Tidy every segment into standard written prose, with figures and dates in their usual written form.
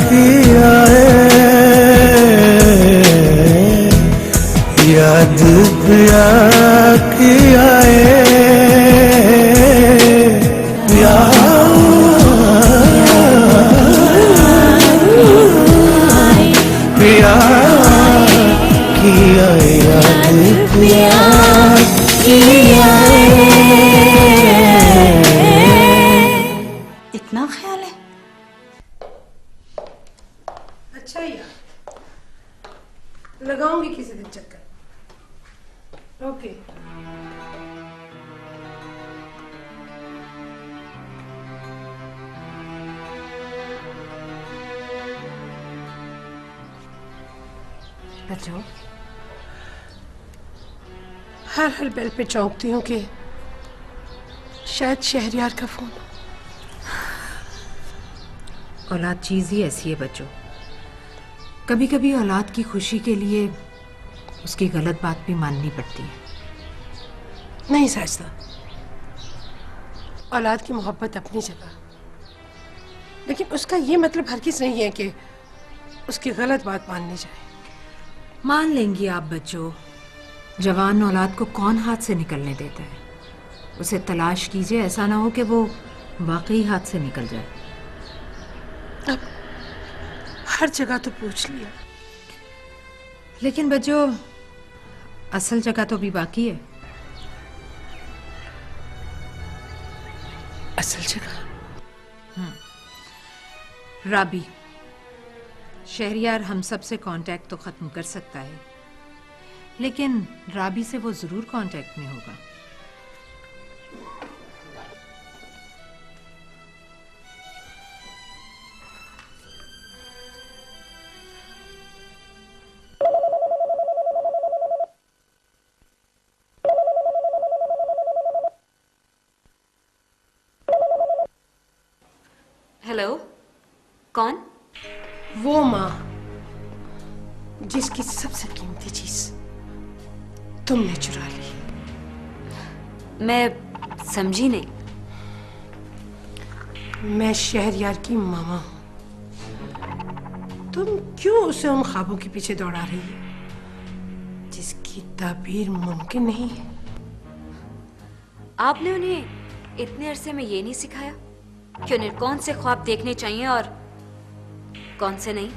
किया है, याद पिया किया है, पिया किया, याद पिया किया है। इतना ख्याल है? अच्छा यार, लगाऊंगी किसी दिन चक्कर। ओके। बच्चों, हर हर बेल पे चौंकती हूँ कि शायद शहरयार का फोन। औलाद चीज ही ऐसी है बच्चों, कभी कभी औलाद की खुशी के लिए उसकी गलत बात भी माननी पड़ती है। नहीं साजदा, औलाद की मोहब्बत अपनी जगह, लेकिन उसका ये मतलब हरगिज़ नहीं है कि उसकी गलत बात माननी जाए। मान लेंगी आप बच्चों, जवान औलाद को कौन हाथ से निकलने देता है। उसे तलाश कीजिए, ऐसा ना हो कि वो वाकई हाथ से निकल जाए। अब हर जगह तो पूछ लिया, लेकिन बच्चों असल जगह तो भी बाकी है। असल जगह? राबी, शहरयार हम सब से कांटेक्ट तो खत्म कर सकता है, लेकिन राबी से वो जरूर कांटेक्ट में होगा। हेलो, कौन? वो माँ जिसकी सबसे कीमती चीज तुमने चुरा ली। मैं समझी नहीं। मैं शहरयार की मामा हूं। तुम क्यों उसे उन ख्वाबों के पीछे दौड़ा रही हो जिसकी ताबीर मुमकिन नहीं है? आपने उन्हें इतने अरसे में ये नहीं सिखाया कि उन्हें कौन से ख्वाब देखने चाहिए और कौन से नहीं?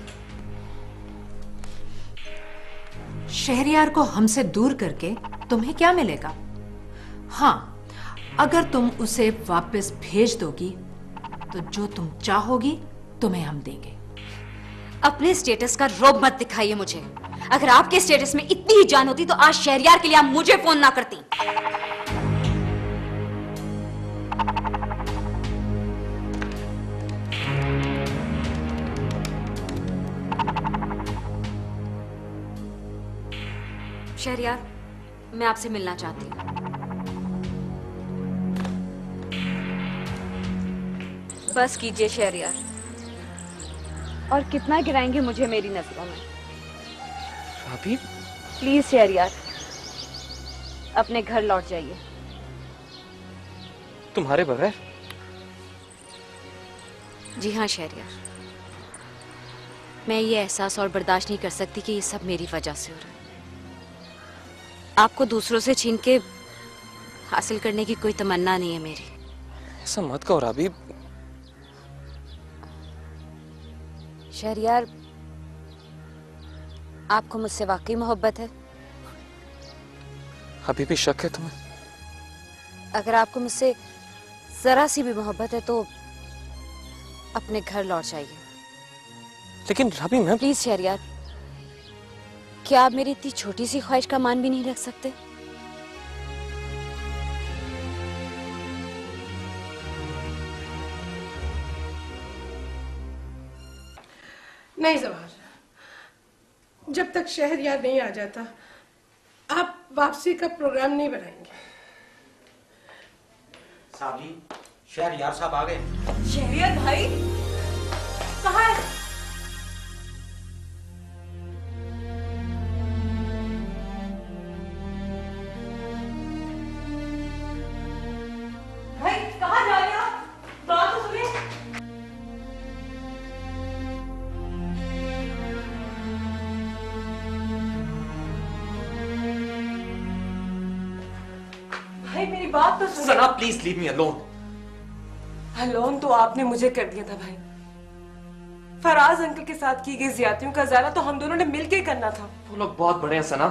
शहरयार को हमसे दूर करके तुम्हें क्या मिलेगा? हाँ, अगर तुम उसे वापस भेज दोगी तो जो तुम चाहोगी तुम्हें हम देंगे। अपने स्टेटस का रौब मत दिखाइए मुझे। अगर आपके स्टेटस में इतनी ही जान होती तो आज शहरयार के लिए आप मुझे फोन ना करती। शहरयार, मैं आपसे मिलना चाहती हूँ। बस कीजिए शहरयार। और कितना गिराएंगे मुझे मेरी नजरों में? भाभी, प्लीज शहरयार, अपने घर लौट जाइए। तुम्हारे बगैर? जी हाँ शहरयार, मैं ये एहसास और बर्दाश्त नहीं कर सकती कि ये सब मेरी वजह से हो रहा है। आपको दूसरों से छीन के हासिल करने की कोई तमन्ना नहीं है मेरी। ऐसा मत कहो राबी। शहरयार, आपको मुझसे वाकई मोहब्बत है? अभी भी शक है तुम्हें? अगर आपको मुझसे जरा सी भी मोहब्बत है तो अपने घर लौट जाइए। लेकिन राबी, मैं प्लीज शहरयार, क्या आप मेरी इतनी छोटी सी ख्वाहिश का मान भी नहीं रख सकते? नहीं जवाहर, जब तक शहरयार नहीं आ जाता आप वापसी का प्रोग्राम नहीं बनाएंगे। साहब जी, शहरयार साहब आ गए। शहरयार भाई कहाँ है? भाई कहाँ जा रहे हो? बात तो सुनिए। भाई मेरी बात तो सुनो। Sana please leave me alone. Alone तो आपने मुझे कर दिया था भाई। फराज अंकल के साथ की गई ज्यादतियों का ज़ारा तो हम दोनों ने मिलके करना था। वो लोग बहुत बड़े हैं सना,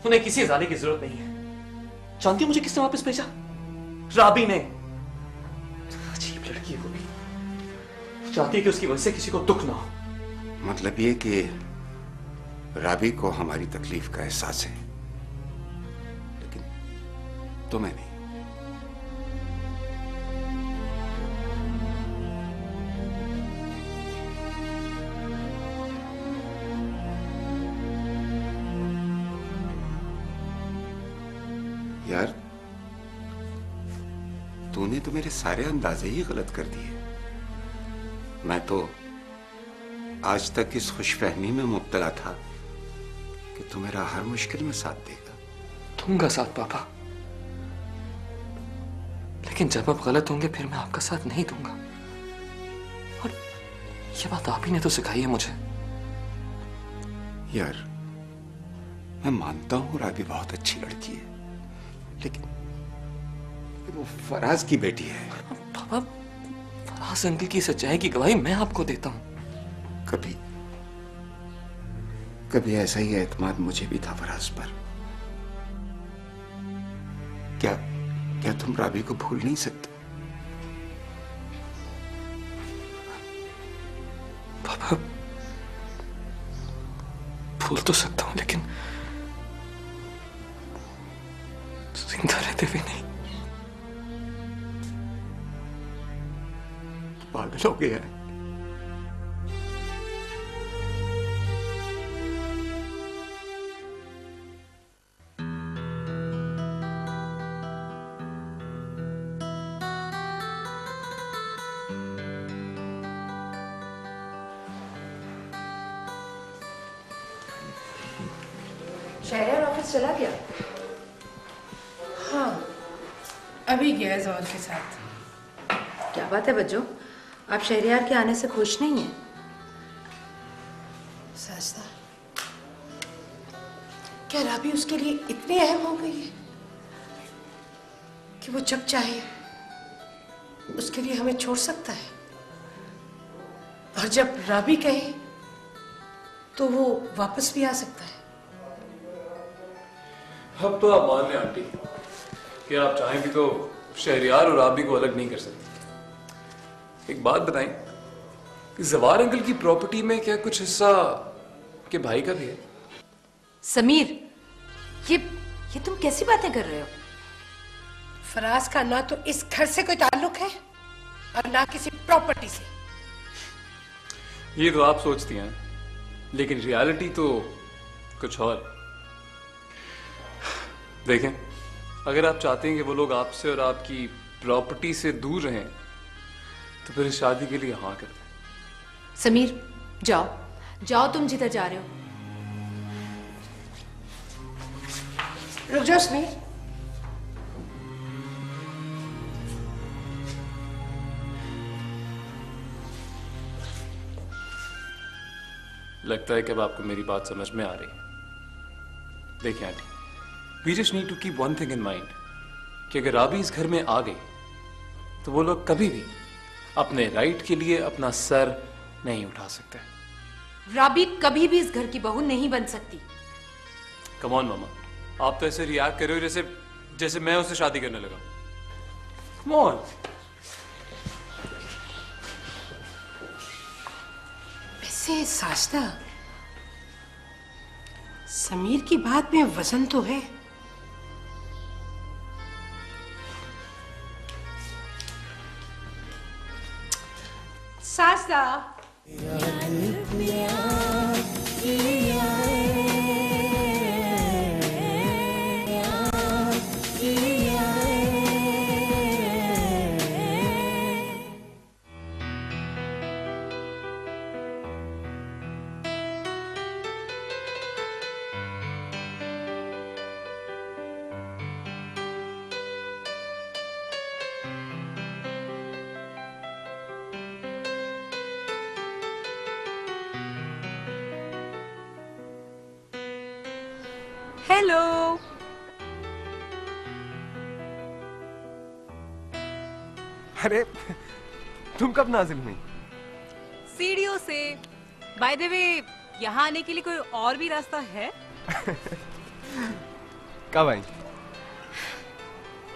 उन्हें किसी ज़ाले की जरूरत नहीं है। जानती हो मुझे किसने वापस भेजा? राबी ने। अजीब लड़की है वो भी, चाहती है कि उसकी वजह से किसी को दुख ना हो। मतलब ये कि राबी को हमारी तकलीफ का एहसास है, लेकिन तुम्हें नहीं। यार, तूने तो मेरे सारे अंदाजे ही गलत कर दिए। मैं तो आज तक इस खुशफहमी में मुब्तला था कि तू मेरा हर मुश्किल में साथ देगा। दूंगा साथ पापा, लेकिन जब आप गलत होंगे फिर मैं आपका साथ नहीं दूंगा। और ये बात आप ही ने तो सिखाई है मुझे। यार, मैं मानता हूं राबी बहुत अच्छी लड़की है, लेकिन वो फराज की बेटी है। पापा, फराज अंकल की सच्चाई की गवाही मैं आपको देता हूं। कभी कभी ऐसा ही एतमाद मुझे भी था फराज पर। क्या क्या तुम राबी को भूल नहीं सकते? पापा, भूल तो सकता हूं, लेकिन जिंदा रहते हुए नहीं। पागल हो गया है। शहरियार ऑफिस चला गया? हाँ, अभी गया है जौहर के साथ। क्या बात है बच्चों, आप शहरियार के आने से खुश नहीं हैं? साजदा, क्या राबी उसके लिए इतनी अहम हो गई है कि वो जब चाहे उसके लिए हमें छोड़ सकता है, और जब राबी कहे तो वो वापस भी आ सकता है? अब तो आप मान लें आंटी कि आप चाहें भी तो शहरियार और राबी को अलग नहीं कर सकते। एक बात बताएं, जवार अंकल की प्रॉपर्टी में क्या कुछ हिस्सा के भाई का भी है? समीर, ये तुम कैसी बातें कर रहे हो? फराज का ना तो इस घर से कोई ताल्लुक है और ना किसी प्रॉपर्टी से। ये तो आप सोचती हैं, लेकिन रियलिटी तो कुछ और। देखें, अगर आप चाहते हैं कि वो लोग आपसे और आपकी प्रॉपर्टी से दूर रहें तो फिर इस शादी के लिए हाँ कर दें। समीर, जाओ जाओ, तुम जिधर जा रहे हो। रुक जाओ समीर, लगता है कि अब आपको मेरी बात समझ में आ रही है। देखिए aunty, we just need to keep one thing in mind कि अगर राबी इस घर में आ गई तो वो लोग कभी भी अपने राइट के लिए अपना सर नहीं उठा सकते। राबी कभी भी इस घर की बहू नहीं बन सकती। कम ऑन मामा, आप तो ऐसे रिएक्ट कर रहे हो जैसे जैसे मैं उससे शादी करने लगा। Come on. वैसे साजदा, समीर की बात में वजन तो है। साजदा, हेलो। अरे तुम कब नाजिल हुई? सीढ़ियों से। बाय द वे, यहाँ आने के लिए कोई और भी रास्ता है? कब आई?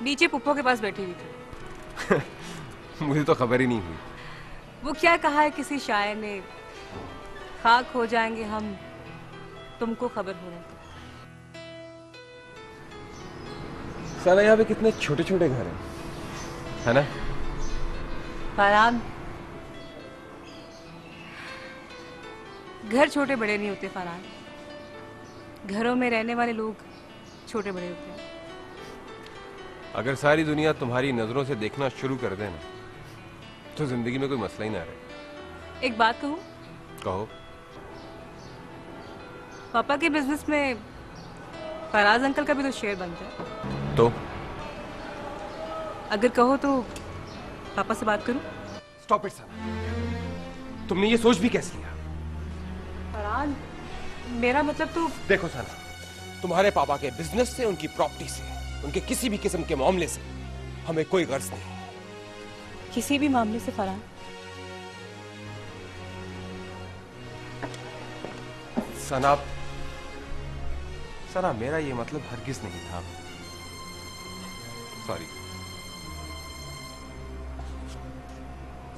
नीचे पुप्पो के पास बैठी हुई थी। मुझे तो खबर ही नहीं हुई। वो क्या कहा है किसी शायर ने, खाक हो जाएंगे हम, तुमको खबर होने को। साला यहाँ पे कितने छोटे छोटे घर हैं, है ना? फरहान, घर छोटे बड़े नहीं होते फरहान, घरों में रहने वाले लोग छोटे बड़े होते हैं। अगर सारी दुनिया तुम्हारी नजरों से देखना शुरू कर दे ना, तो जिंदगी में कोई मसला ही ना रहे। एक बात कहूं? कहो। पापा के बिजनेस में फराज अंकल का भी तो शेयर बनता है। तो अगर कहो तो पापा से बात करूं? स्टॉप इट सना, तुमने ये सोच भी कैसे लिया? फरहान, मेरा मतलब तो देखो सना, तुम्हारे पापा के बिजनेस से, उनकी प्रॉपर्टी से, उनके किसी भी किस्म के मामले से हमें कोई गर्ज नहीं। किसी भी मामले से फरहान? सना, सना मेरा ये मतलब हरगिज नहीं था। Sorry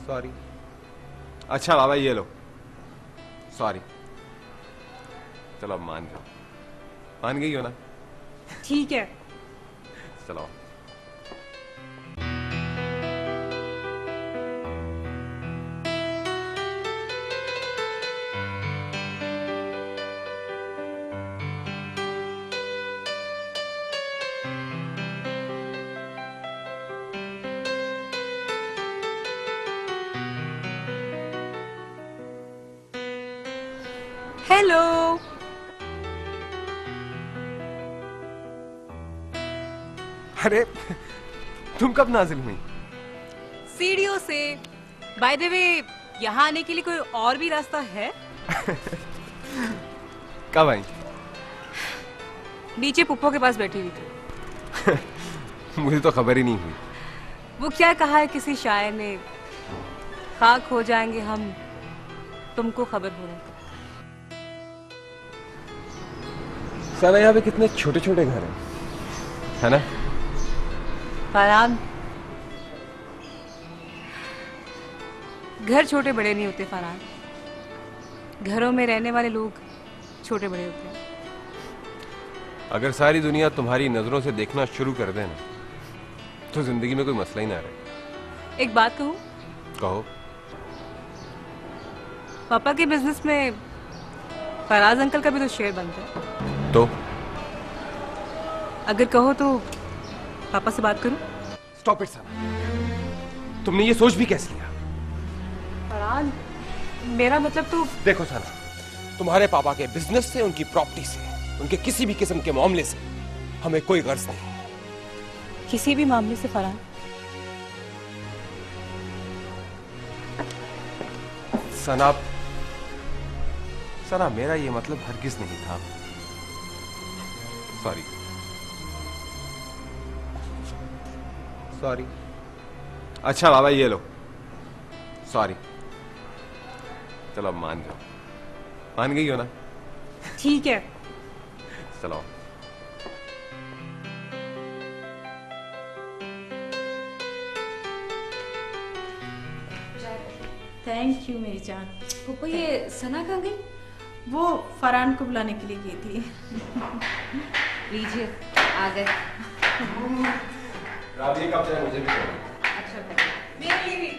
sorry. अच्छा बाबा ये लो, सॉरी। चलो अब मान जाओ, मान गई हो ना? ठीक है। चलो। हेलो। अरे तुम कब नाजिल हुई? सीढ़ियों से। बाय द वे, यहाँ आने के लिए कोई और भी रास्ता है? कब आई? नीचे पुप्पो के पास बैठी हुई थी। मुझे तो खबर ही नहीं हुई। वो क्या कहा है किसी शायर ने, खाक हो जाएंगे हम, तुमको खबर होने को। साला यहाँ पे कितने छोटे छोटे घर हैं, है ना? फरहान, घर छोटे बड़े नहीं होते फरहान, घरों में रहने वाले लोग छोटे बड़े होते हैं। अगर सारी दुनिया तुम्हारी नजरों से देखना शुरू कर दे ना, तो जिंदगी में कोई मसला ही ना रहे। एक बात कहूं? कहो। पापा के बिजनेस में फराज अंकल का भी तो शेयर बनता है। तो अगर कहो तो पापा से बात करूं? स्टॉप इट सना, तुमने ये सोच भी कैसे लिया? फरहान, मेरा मतलब तो देखो सना, तुम्हारे पापा के बिजनेस से, उनकी प्रॉपर्टी से, उनके किसी भी किस्म के मामले से हमें कोई गर्ज नहीं। किसी भी मामले से फरहान? सना, सना मेरा ये मतलब हरगिज नहीं था। Sorry sorry. अच्छा बाबा ये लो, सॉरी। चलो अब मान जाओ, मान गई हो ना? ठीक है। चलो। थैंक यू मेरी जान। पुप्पो, ये सना कहाँ गई? वो फरहान को बुलाने के लिए गई थी। लीजिए, आ गए। राबी कब जाए मुझे भी चाहिए। अच्छा मेरे लिए भी।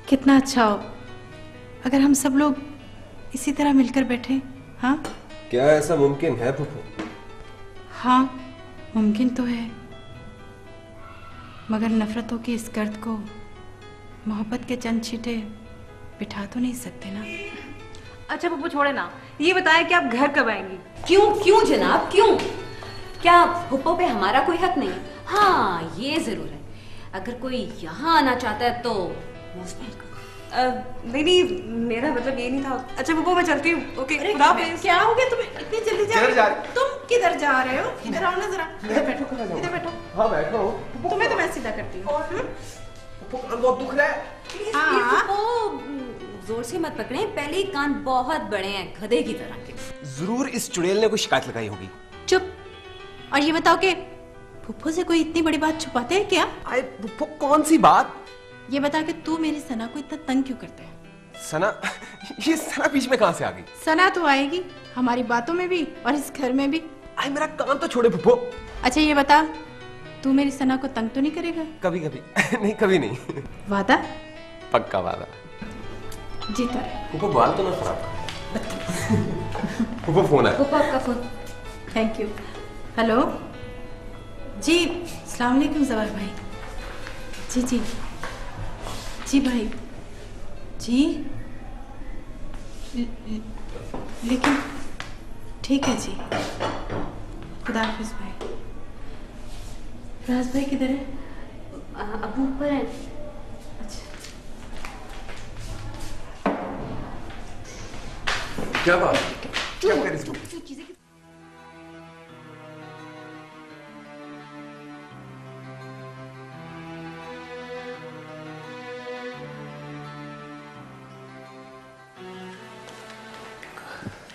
कितना अच्छा हो अगर हम सब लोग इसी तरह मिलकर बैठे। हाँ, क्या ऐसा मुमकिन है फूफू? हाँ मुमकिन तो है, मगर नफरतों की इस गर्द को मोहब्बत के चंद छींटे बिठा तो नहीं सकते ना। अच्छा पप्पू छोड़े ना, ये बताएं कि आप घर कब आएंगी? क्यों क्यों जनाब, क्यों? क्या पुप्पो पे हमारा कोई हक नहीं? हाँ ये जरूर है, अगर कोई यहाँ आना चाहता है तो मोस्ट वेलकम। नहीं नहीं, मेरा मतलब ये नहीं था। अच्छा पप्पू मैं चलती हूँ। ओके खुदा हाफिज़। क्या हो गया तुम्हें, इतनी जल्दी किधर जा रहे? तुम किधर जा रहे हो? इधर आओ ना जरा, इधर बैठो, इधर बैठो। हाँ बैठो हूँ। तुम्हें तो मैं सीधा करती हूँ। बहुत दुख रहा है। हाँ जोर से मत पकड़े, पहले ही कान बहुत बड़े हैं गधे की तरह के। जरूर इस चुड़ैल ने कोई शिकायत लगाई होगी। चुप। और ये बताओ कि फुफ्फो से कोई इतनी बड़ी बात छुपाते हैं क्या? अरे फुफ्फो कौन सी बात? ये बता कि तू मेरी सना को इतना तंग क्यों करता है? सना, ये सना बीच में कहाँ से आ गई? सना तो आएगी हमारी बातों में भी और इस घर में भी। आई मेरा कान तो छोड़े फुफ्फो। अच्छा ये बता, तू मेरी सना को तंग तो नहीं करेगा? कभी कभी नहीं, कभी नहीं। वादा? पक्का वादा। जीता है। फुफ्फो बाल तो ना खराब। फुफ्फो फोन है। फुफ्फो आपका फोन। Thank you. हेलो जी, अस्सलाम वालेकुम जवाहर भाई। जी जी जी भाई जी, लेकिन ठीक है जी। खुदा हाफिज भाई। राज भाई किधर है? अबू ऊपर है। अच्छा क्या बात? क्या कर रही हो?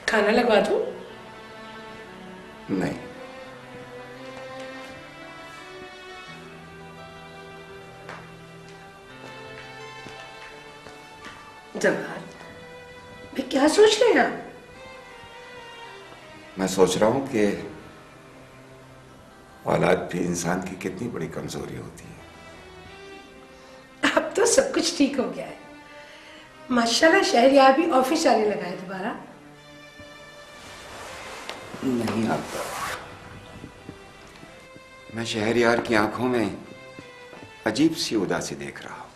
खाना लगवा दूं? नहीं, जवाहर, मैं क्या सोच रहे हैं आप? मैं सोच रहा हूं कि औलाद भी इंसान की कितनी बड़ी कमजोरी होती है। अब तो सब कुछ ठीक हो गया है माशाल्लाह। शहरयार भी ऑफिस आने लगा है दोबारा। नहीं आता, मैं शहरयार की आंखों में अजीब सी उदासी देख रहा हूं।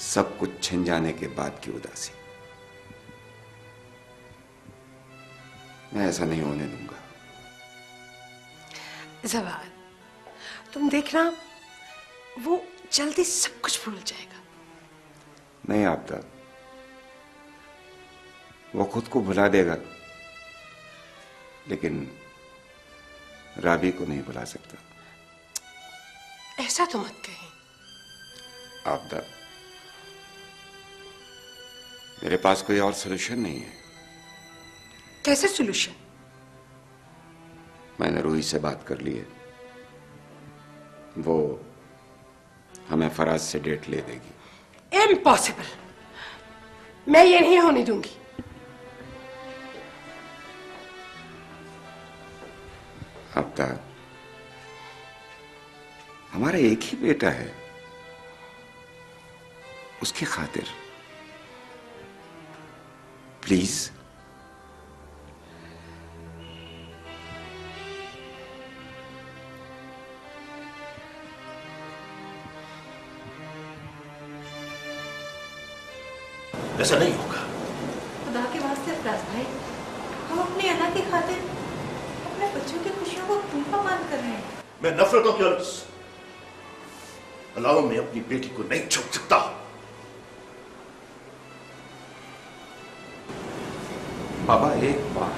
सब कुछ छिन जाने के बाद की उदासी। मैं ऐसा नहीं होने दूंगा। जवाहर, तुम देखना वो जल्दी सब कुछ भूल जाएगा। नहीं आपदा, वो खुद को भुला देगा लेकिन राबी को नहीं भुला सकता। ऐसा तो मत कहीं। आपदा, मेरे पास कोई और सलूशन नहीं है। कैसे सॉल्यूशन? मैंने रूही से बात कर ली है, वो हमें फराज से डेट ले देगी। इम्पॉसिबल, मैं ये नहीं होने दूंगी। आपदा, हमारा एक ही बेटा है, उसकी खातिर प्लीज। ऐसा नहीं होगा। खुदा के वास्ते फराज भाई, हम अपनी अना की खातिर अपने बच्चों की खुशियों को क्यों पामान कर रहे हैं? मैं नफरतों के अलावा मैं अपनी बेटी को नहीं छोड़ सकता। बाबा एक बार,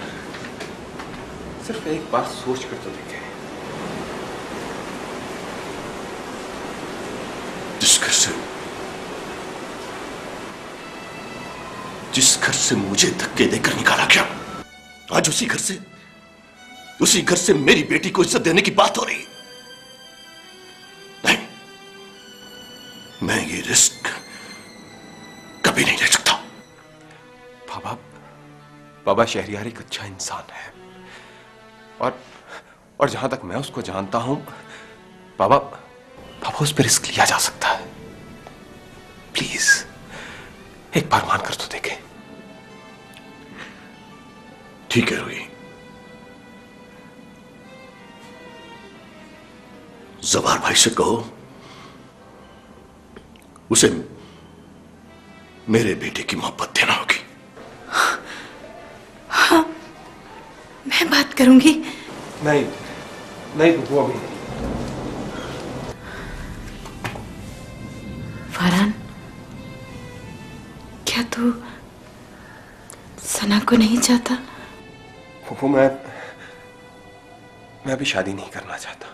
सिर्फ एक बार सोच कर तो देखें। जिस घर से मुझे धक्के देकर निकाला गया, आज उसी घर से मेरी बेटी को इज्जत देने की बात हो रही। नहीं, मैं ये रिस्क कभी नहीं ले सकता। बाबा शहरयार एक अच्छा इंसान है, और जहां तक मैं उसको जानता हूं, बाबा उस पर रिस्क लिया जा सकता है। प्लीज एक बार मान कर तो देखें। ठीक है रूही, जवार भाई से कहो उसे मेरे बेटे की मोहब्बत देना होगी। हाँ, मैं बात करूंगी। नहीं वो अभी। फरहान, सना को नहीं चाहता? फूफू मैं अभी शादी नहीं करना चाहता।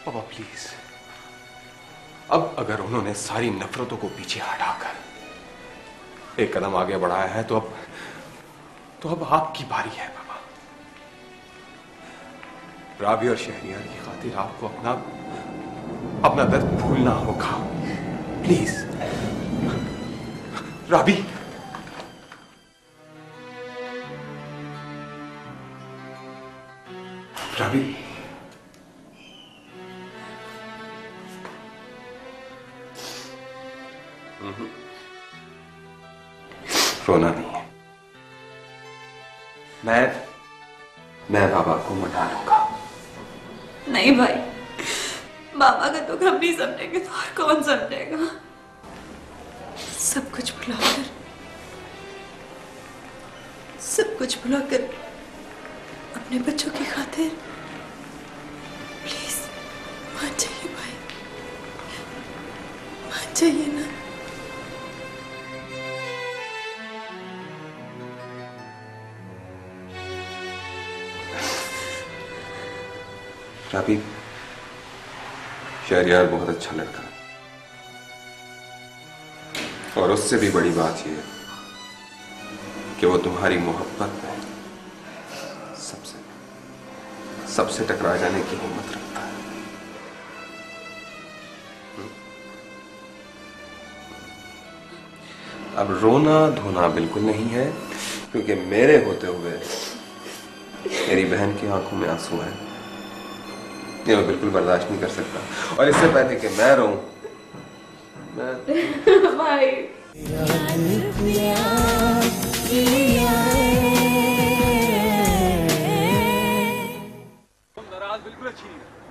पापा प्लीज, अब अगर उन्होंने सारी नफरतों को पीछे हटाकर एक कदम आगे बढ़ाया है तो अब आपकी बारी है पापा। राबी और शहरियार की खातिर आपको अपना दर्द भूलना होगा। प्लीज राबी। राबी, रोना नहीं है। मैं बाबा को मना लूंगा। नहीं भाई, बाबा का दुख हम नहीं समझेंगे तो और कौन समझेगा? सब कुछ भुलाकर अपने बच्चों की खातिर प्लीज मान जाइए भाई, मान जाइए ना। राबी, शहरियार बहुत अच्छा लड़का है और उससे भी बड़ी बात यह है कि वो तुम्हारी मोहब्बत में सबसे टकरा जाने की हिम्मत रखता है। अब रोना धोना बिल्कुल नहीं है, क्योंकि मेरे होते हुए मेरी बहन की आंखों में आंसू है। ये मैं बिल्कुल बर्दाश्त नहीं कर सकता, और इससे पहले कि मैं रोऊं भाई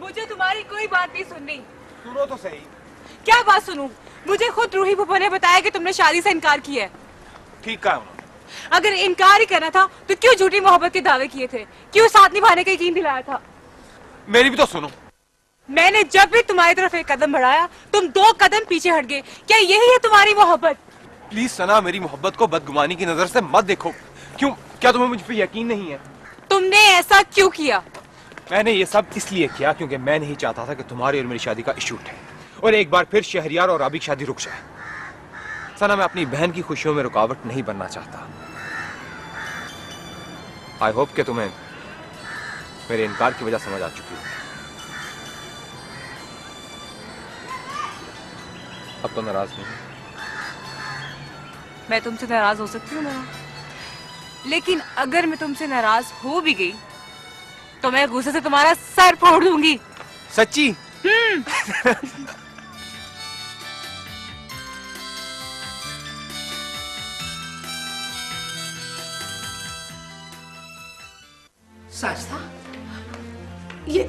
मुझे तुम्हारी कोई बात नहीं सुननी। सुनो तो सही। क्या बात सुनूं? मुझे खुद रूही फूफा ने बताया कि तुमने शादी से इनकार किया है। ठीक कहा उन्होंने। अगर इनकार ही करना था तो क्यों झूठी मोहब्बत के दावे किए थे? क्यों साथ निभाने का यकीन दिलाया था? मेरी भी तो सुनो। मैंने जब भी तुम्हारी तरफ एक कदम बढ़ाया तुम 2 कदम पीछे हट गए। क्या यही है तुम्हारी मोहब्बत? प्लीज सना, मेरी मोहब्बत को बदगुमानी की नजर से मत देखो। क्यों? क्या तुम्हें मुझ पर यकीन नहीं है? तुमने ऐसा क्यों किया? मैंने ये सब इसलिए किया क्योंकि मैं नहीं चाहता था कि तुम्हारी और मेरी शादी का इश्यू उठे और एक बार फिर शहरियार और राबी की शादी रुक जाए। सना, मैं अपनी बहन की खुशियों में रुकावट नहीं बनना चाहता। आई होप कि तुम्हें मेरे इनकार की वजह समझ आ चुकी है। अब तो नाराज नहीं। मैं तुमसे नाराज हो सकती हूँ ना, लेकिन अगर मैं तुमसे नाराज हो भी गई तो मैं गुस्से से तुम्हारा सर फोड़ दूंगी। सच्ची? साजदा, ये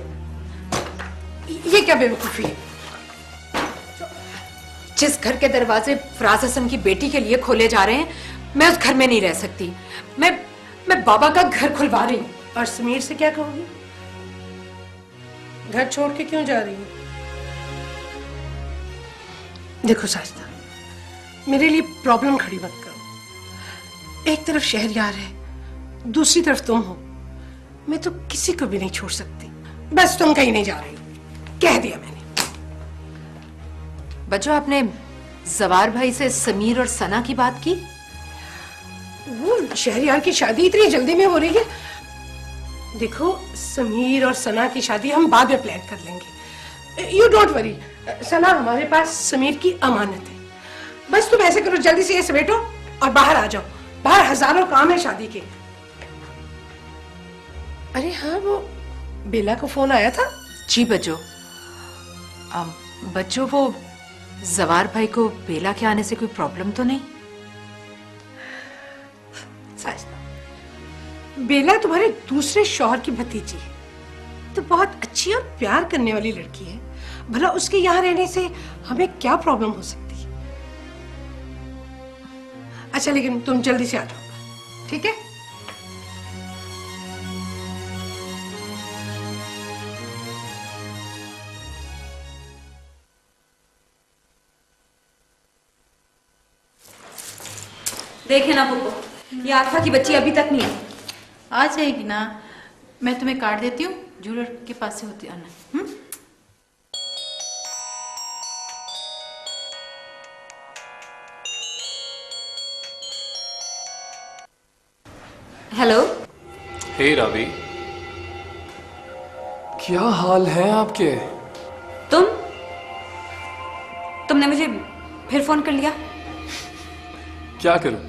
क्या बेवकूफी है? जिस घर के दरवाजे फराज हसन की बेटी के लिए खोले जा रहे हैं, मैं उस घर में नहीं रह सकती। मैं बाबा का घर खुलवा रही हूँ। और समीर से क्या कहोगी? घर छोड़ के क्यों जा रही हो? देखो साजदा, मेरे लिए प्रॉब्लम खड़ी मत करो। एक तरफ शहरियार है, दूसरी तरफ तुम हो। मैं तो किसी को भी नहीं छोड़ सकती। बस तुम कहीं नहीं जा रही, कह दिया मैंने। बच्चों, आपने जवार भाई से समीर और सना की बात की? वो शहरियार की शादी इतनी जल्दी में हो रही है। देखो, समीर और सना की शादी हम बाद में प्लान कर लेंगे। You don't worry. सना हमारे पास समीर की अमानत है। बस तुम ऐसे करो, जल्दी से ये समेटो और बाहर आ जाओ। बाहर हजारों काम है शादी के। अरे हाँ, वो बेला को फोन आया था? जी बच्चों। बच्चों, वो जवार भाई को बेला के आने से कोई प्रॉब्लम तो नहीं? साजदा, बेला तुम्हारे दूसरे शौहर की भतीजी है, तो बहुत अच्छी और प्यार करने वाली लड़की है। भला उसके यहाँ रहने से हमें क्या प्रॉब्लम हो सकती है? अच्छा, लेकिन तुम जल्दी से आ जाओ, ठीक है? देखे ना पुप्पो, ये आरफा की बच्ची अभी तक नहीं आई। आ जाएगी ना, मैं तुम्हें कार्ड देती हूँ, ज्वेलर के पास से होती आना। हेलो। हे रावी, क्या हाल है आपके? तुमने मुझे फिर फोन कर लिया। क्या करूं,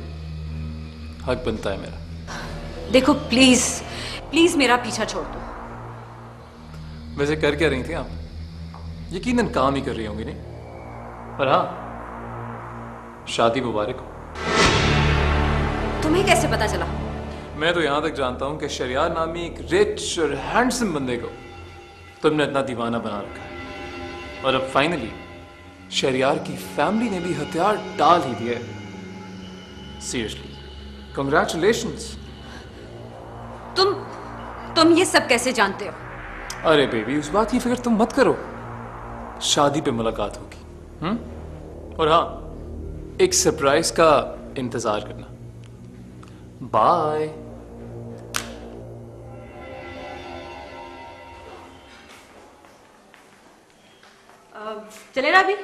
हक बनता है मेरा। देखो प्लीज प्लीज मेरा पीछा छोड़ दो। वैसे कर क्या रही थी आप? यकीनन काम ही कर रही होंगी नहीं? पर हाँ, शादी मुबारक हो। तुम्हें कैसे पता चला? मैं तो यहां तक जानता हूं कि शरियार नामी एक रिच और हैंडसम बंदे को तुमने इतना दीवाना बना रखा है, और अब फाइनली शरियार की फैमिली ने भी हथियार डाल ही दिया। Seriously, congratulations. तुम ये सब कैसे जानते हो? अरे बेबी, उस बात की फिक्र तुम मत करो, शादी पे मुलाकात होगी। और हाँ, एक सरप्राइज का इंतजार करना। बाय। चले ना अभी?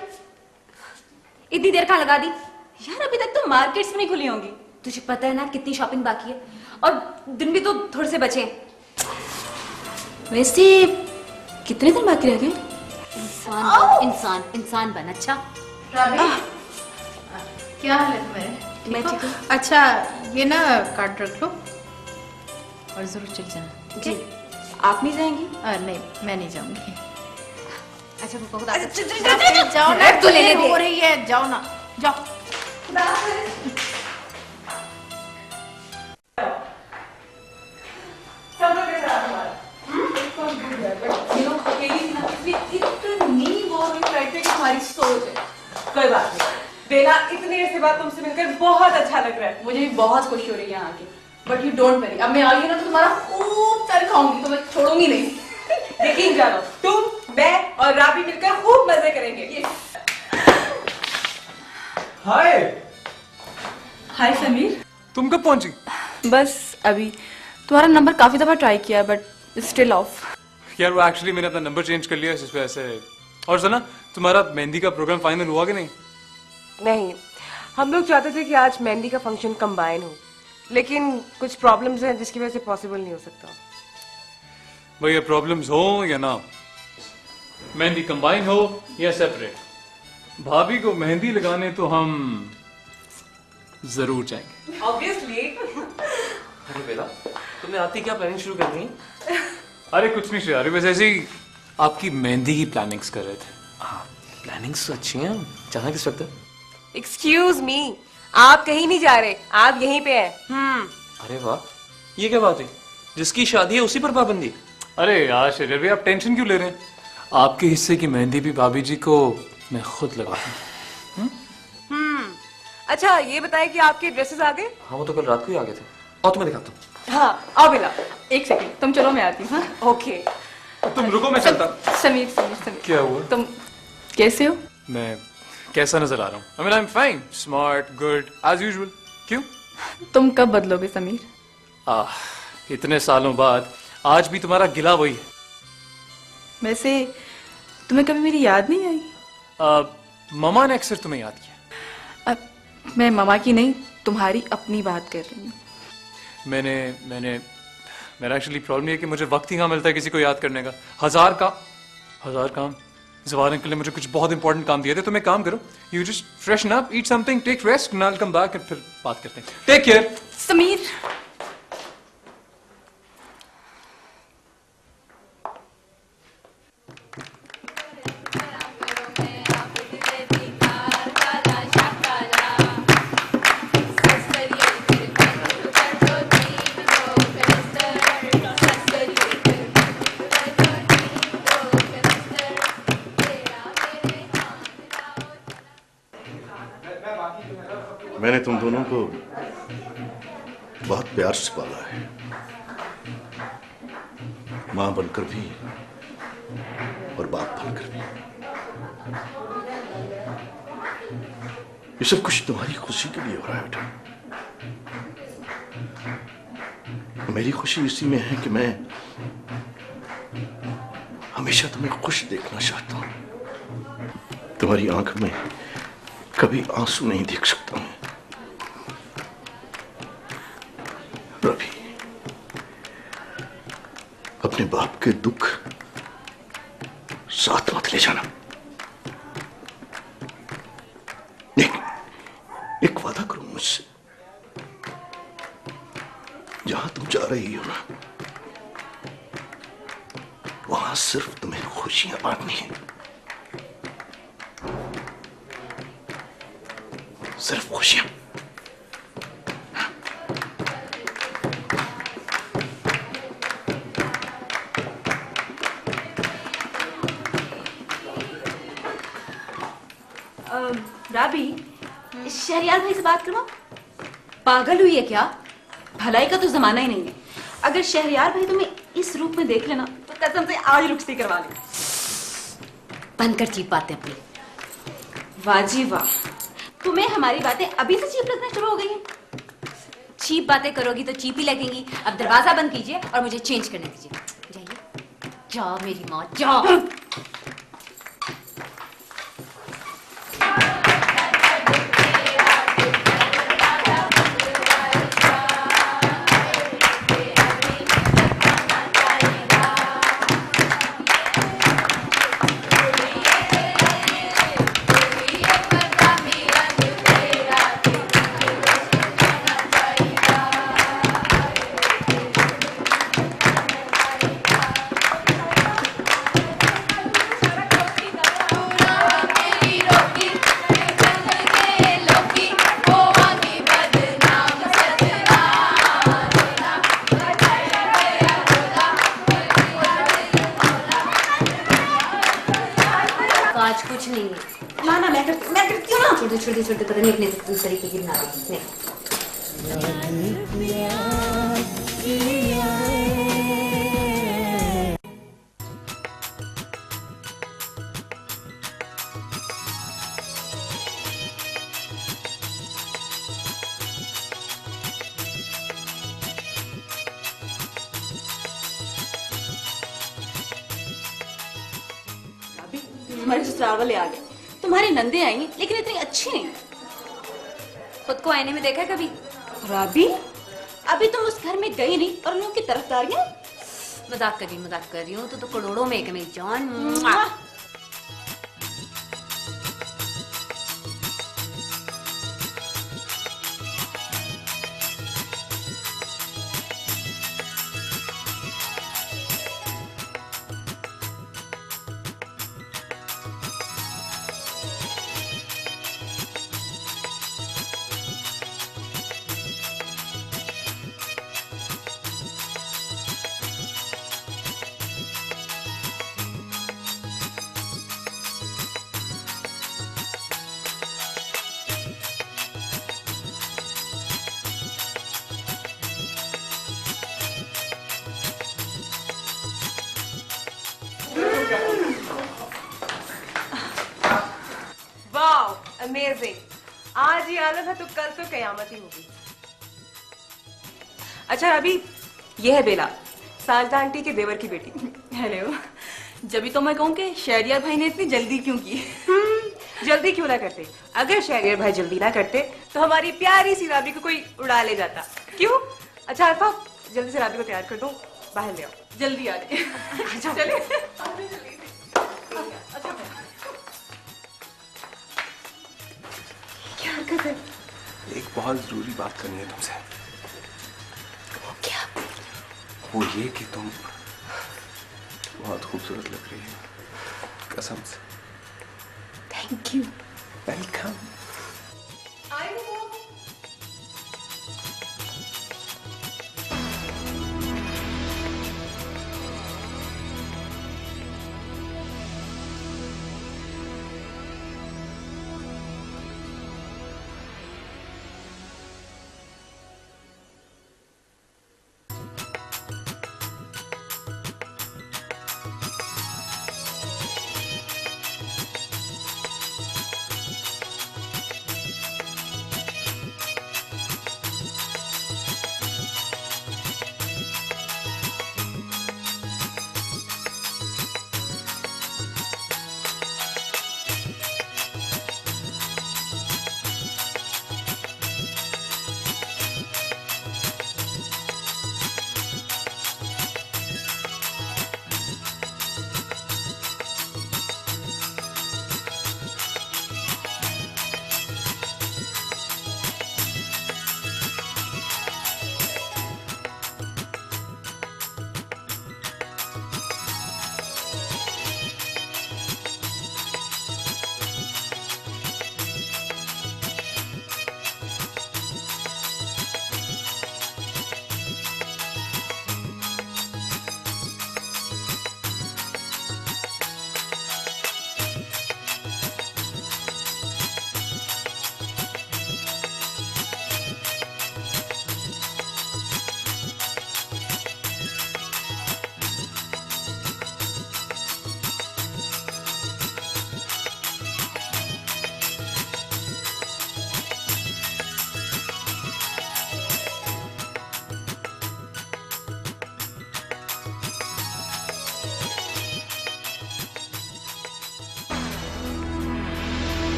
इतनी देर कहाँ लगा दी? यार अभी तक तो मार्केट्स भी नहीं खुली होंगी। तुझे पता है ना कितनी शॉपिंग बाकी है, और दिन भी तो थोड़े से बचे हैं। वैसे कितने दिन बाकी रह गए? इंसान इंसान बन। अच्छा क्या हाल है तुम्हारे? मैं ठीक हूँ। अच्छा ये ना कार्ड रख लो और जरूर चल जाना। जी। आप नहीं जाएंगी? नहीं, मैं नहीं जाऊंगी। अच्छा पापा को जाओ ना, तो ले ले हो रही है, जाओ ना, जाओ। हमारी सोच है। कोई बात नहीं बेला, इतने देर से बाद तुमसे मिलकर बहुत अच्छा लग रहा है। मुझे भी बहुत खुशी हो रही है यहाँ आके। बट यू डोंट वरी, अब मैं आ गई ना तो तुम्हारा खूब सारे खाऊंगी, तो मैं छोड़ूंगी नहीं। यकीन जानो, तुम, मैं और राबी मिलकर खूब मजे करेंगे। हाय। हाय समीर। तुम कब पहुंची? बस अभी। तुम्हारा नंबर काफी दफा ट्राई किया बट स्टिल ऑफ। यार वो एक्चुअली मैंने अपना नंबर चेंज कर लिया इस वजह से। और सुना, तुम्हारा मेहंदी का प्रोग्राम फाइनल हुआ कि नहीं? नहीं, हम लोग चाहते थे कि आज मेहंदी का फंक्शन कंबाइन हो, लेकिन कुछ प्रॉब्लम्स हैं जिसकी वजह से पॉसिबल नहीं हो सकता। भैया प्रॉब्लम्स हो या ना, मेहंदी कंबाइन हो या सेपरेट, भाभी को मेहंदी लगाने तो हम जरूर जाएंगे। ऑब्वियसली। अरे बेला, तुमने आती क्या प्लानिंग शुरू कर दी? अरे कुछ नहीं श्रेया, बस ऐसे ही आपकी मेहंदी की प्लानिंग्स कर रहे थे। प्लानिंग्स तो अच्छी हैं, जाना किस वक्त है? एक्सक्यूज मी, आप कहीं नहीं जा रहे, आप यहीं पे हैं। अरे वाह, ये क्या बात है? जिसकी शादी है उसी पर पाबंदी? अरे यार शरीर भाई, आप टेंशन क्यों ले रहे हैं? आपके हिस्से की मेहंदी भी भाभी जी को मैं खुद लगा दूं। अच्छा ये बताएं कि आपके ड्रेसेस आ गए? हाँ, वो तो कल रात को ही आ गए थे। और तुम्हें दिखाता हूँ। हाँ आओ बेला। एक सेकंड, तुम चलो मैं आती हूँ। हाँ ओके। तुम रुको, मैं चलता। समीर समीर समीर, क्या हुआ? तुम कैसे हो? मैं कैसा नजर आ रहा हूँ? I mean, I'm fine, smart, good, as usual. क्यों? तुम कब बदलोगे समीर? इतने सालों बाद आज भी तुम्हारा गिला वही है। वैसे तुम्हें कभी मेरी याद नहीं आई? ममा ने अक्सर तुम्हें याद किया। मैं ममा की नहीं, तुम्हारी अपनी बात कर रही हूँ। मेरा एक्चुअली प्रॉब्लम ये है कि मुझे वक्त ही कहाँ मिलता है किसी को याद करने का। हजार काम। जवाहर अंकल ने मुझे कुछ बहुत इंपॉर्टेंट काम दिए थे। तुम एक काम करो, you just freshen up, eat something, take rest, and I will come back and फिर बात करते हैं। Take care Sameer. मैंने तुम दोनों को बहुत प्यार से पाला है, मां बनकर भी और बाप बनकर भी। ये सब कुछ तुम्हारी खुशी के लिए हो रहा है बेटा। मेरी खुशी इसी में है कि मैं हमेशा तुम्हें खुश देखना चाहता हूं। तुम्हारी आंख में कभी आंसू नहीं देख सकता मैं। रवि, अपने बाप के दुख साथ मत ले जाना। एक वादा करो मुझसे, जहां तुम जा रही हो ना, वहां सिर्फ तुम्हें खुशियां बांटनी है, सिर्फ खुशियां। राबी, शहरियार भाई से बात करवाओ। पागल हुई है क्या? भलाई का तो जमाना ही नहीं है। अगर शहरियार भाई तुम्हें इस रूप में देख लेना तो कसम से आज रुखसती करवा ले। बंद कर चीप बातें अपनी। वाह जी वाह, तुम्हें हमारी बातें अभी से चीप लगना शुरू हो गई हैं। चीप बातें करोगी तो चीप ही लगेंगी। अब दरवाजा बंद कीजिए और मुझे चेंज करने दीजिए। जाइए, जाओ मेरी माँ, जाओ। आज कुछ नहीं है। ना ना, मैं करती हूँ ना। छोटे पता नहीं अपने तरीके की बना देती। तुम्हारे ससुराल वाले आ गए। तुम्हारी नंदे आई लेकिन इतनी अच्छी नहीं। खुद को आईने में देखा है कभी? राबी, अभी तुम उस घर में गई नहीं और उन लोगों की तरफदारियां। मजाक कर रही हूँ। तो करोड़ों में एक मेरी जान। अमेजिंग। आज ही आलम है तो कल तो कयामत ही होगी। अच्छा अभी ये है बेला, साजदा आंटी के देवर की बेटी। हेलो। जब तो मैं कहूँ कि शहरियार भाई ने इतनी जल्दी क्यों की? जल्दी क्यों ना करते? अगर शहरियार भाई जल्दी ना करते तो हमारी प्यारी सी राबी को कोई उड़ा ले जाता। क्यों? अच्छा अल्फा, जल्दी से राबी को तैयार कर दो, बाहर ले आओ। जल्दी आ रही। चलिए। क्या हरकत है? एक बहुत जरूरी बात करनी है तुमसे। वो क्या? वो ये कि तुम बहुत खूबसूरत लग रही हो, कसम से। Thank you. वेलकम।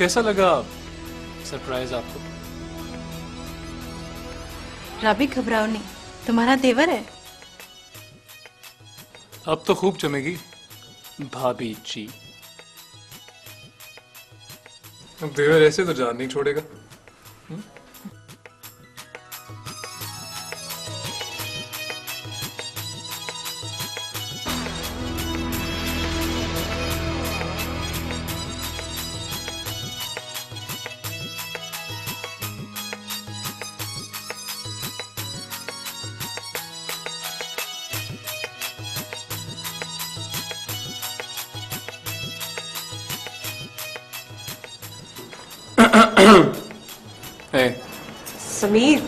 कैसा लगा सरप्राइज आपको? राबी घबराओ नहीं, तुम्हारा देवर है। अब तो खूब जमेगी भाभी जी। अब देवर ऐसे तो जान नहीं छोड़ेगा। समीर,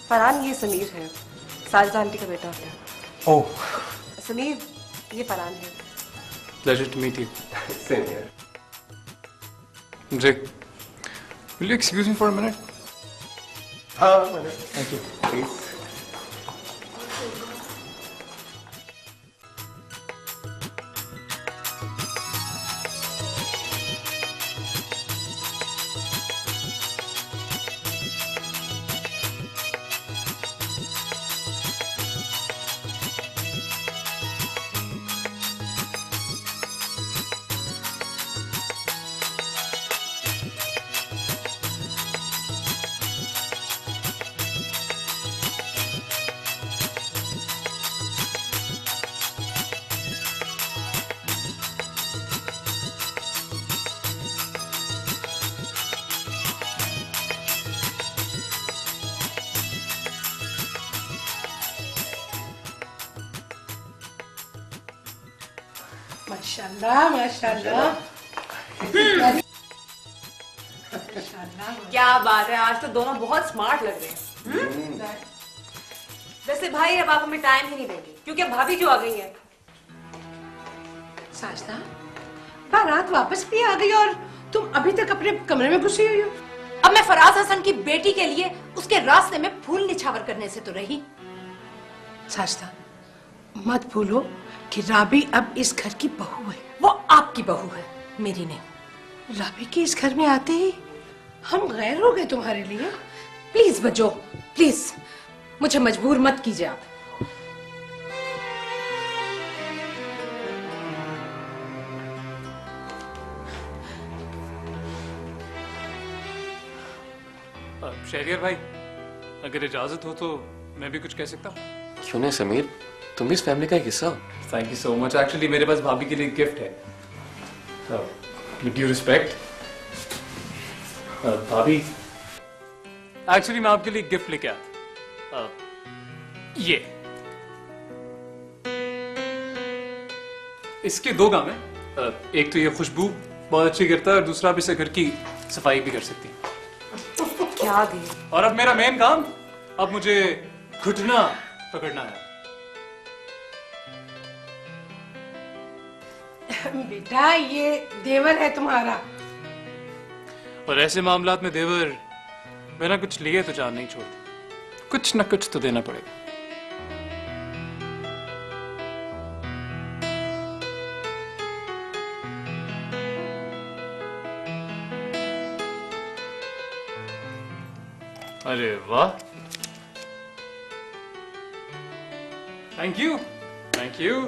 फरहान ये समीर है, साजिदा आंटी का बेटा है। ओह समीर, ये फरहान है। Pleasure to meet you. Same here. Jay, will you excuse me for a minute? Thank you. Please. माशाल्लाह माशाल्लाह। क्या बात है, आज तो दोनों बहुत स्मार्ट लग रहे हैं। वैसे भाई अब आप हमें टाइम ही नहीं देंगे क्योंकि अब भाभी जो आ गई है। साजदा, बारात वापस भी आ गई और तुम अभी तक अपने कमरे में घुसी हुई हो। अब मैं फराज हसन की बेटी के लिए उसके रास्ते में फूल निछावर करने से तो रही। साजदा, मत भूलो कि राबी अब इस घर की बहू है। वो आपकी बहू है, मेरी नहीं। राबी के इस घर में आते ही हम गैर हो गए तुम्हारे लिए। प्लीज बजो, प्लीज मुझे मजबूर मत कीजिए आप। शहरियार भाई, अगर इजाजत हो तो मैं भी कुछ कह सकता हूँ? क्यों नहीं समीर, तुम भी इस फैमिली का एक हिस्सा हो। Thank you so much. Actually मेरे पास भाभी के लिए गिफ्ट है। विद ड्यू रिस्पेक्ट भाभी, एक्चुअली मैं आपके लिए गिफ्ट लेके आया। ये इसके दो काम है। एक तो ये खुशबू बहुत अच्छी करता है और दूसरा आप इसे घर की सफाई भी कर सकती है। क्या दे? और अब मेरा मेन काम, अब मुझे घुटना पकड़ना है। बेटा, ये देवर है तुम्हारा। और ऐसे मामलात में देवर बिना कुछ लिए तो जान नहीं छोड़ती। कुछ न कुछ तो देना पड़ेगा। अरे वाह, थैंक यू, थैंक यू।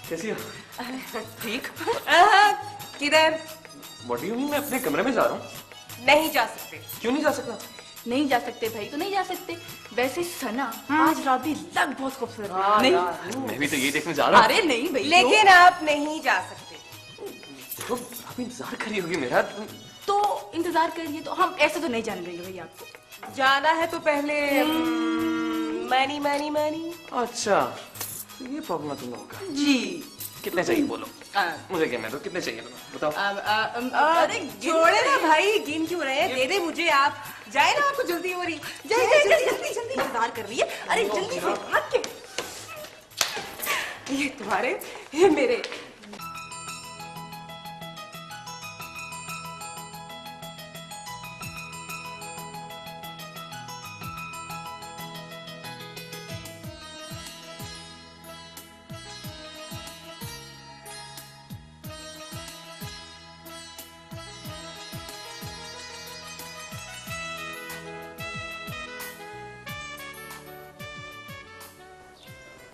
कैसी हो? ठीक। किधर? What do you mean? मैं अपने कमरे में जा रहा हूँ। नहीं जा सकते। क्यों नहीं जा सकता? नहीं जा सकते भाई, तो नहीं जा सकते। वैसे सना, आज राबी लग बहुत खूबसूरत है। हाँ, नहीं, मैं भी तो यही देखने जा रहा हूँ। अरे नहीं भाई, लेकिन आप नहीं जा सकते। तो आप इंतजार करी होगी मेरा। तो इंतजार करिए। तो हम ऐसे तो नहीं जाने देंगे भाई आपको। जाना है तो पहले मनी मनी मनी अच्छा, ये प्रॉब्लम है तुम लोगों का। जी। कितने चाहिए बोलो? मुझे गिनने दो, कितने चाहिए तुम्हें बताओ। अरे जोड़े ना भाई, गिन क्यों रहे हैं? दे दे मुझे आप। जाए ना, आपको जल्दी हो रही। जाए जल्दी जल्दी इंतजार कर रही है। अरे जल्दी से भाग के। ये तुम्हारे, ये मेरे।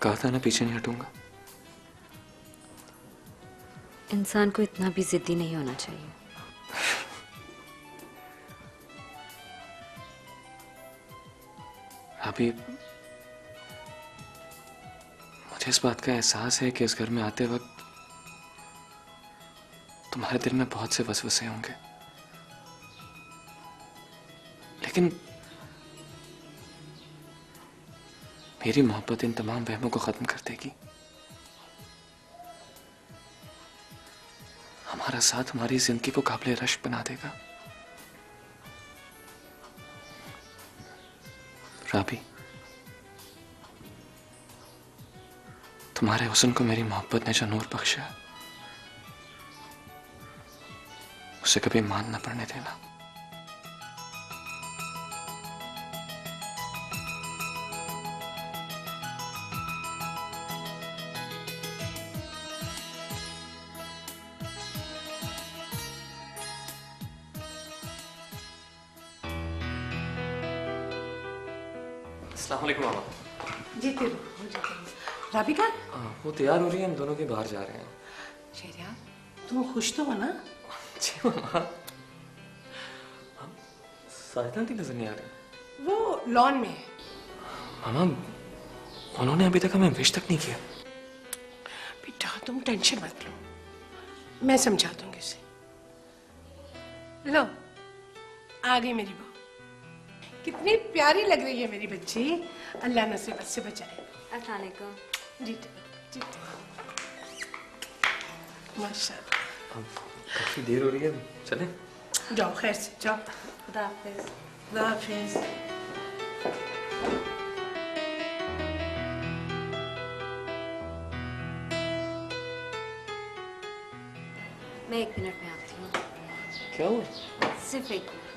कहा था ना पीछे नहीं हटूंगा। इंसान को इतना भी जिद्दी नहीं होना चाहिए। अभी मुझे इस बात का एहसास है कि इस घर में आते वक्त तुम्हारे दिल में बहुत से वसवसे होंगे, लेकिन मेरी मोहब्बत इन तमाम वहमों को खत्म कर देगी। हमारा साथ हमारी जिंदगी को काबिल रश्क बना देगा। राबी, तुम्हारे हुस्न को मेरी मोहब्बत ने जो नूर बख्शा, उसे कभी मान न पड़ने देना। अस्सलाम वालेकुम मामा। जीते रहो। राबिका, वो तैयार हो रही है, हम दोनों के बाहर जा रहे हैं। शहरियार, तुम खुश तो हो ना? जी मामा। साजिदा आंटी नजर नहीं आ रही। वो लॉन में है। मामा, उन्होंने अभी तक हमें विश तक नहीं किया। बेटा तुम टेंशन मत लो, मैं समझा दूंगी उसे। लो, आ गई मेरी बहू। कितनी प्यारी लग रही है मेरी बच्ची। अल्लाह नसीबत से बचाए। अस्सलाम वालेकुम। जीते जीते। माशाल्लाह। काफी देर हो रही है, चलें? जाओ, खैर से जाओ। खुदा हाफिज। खुदा हाफिज। मैं 1 मिनट में आती हूँ। क्या हुआ? सिर्फ 1 मिनट।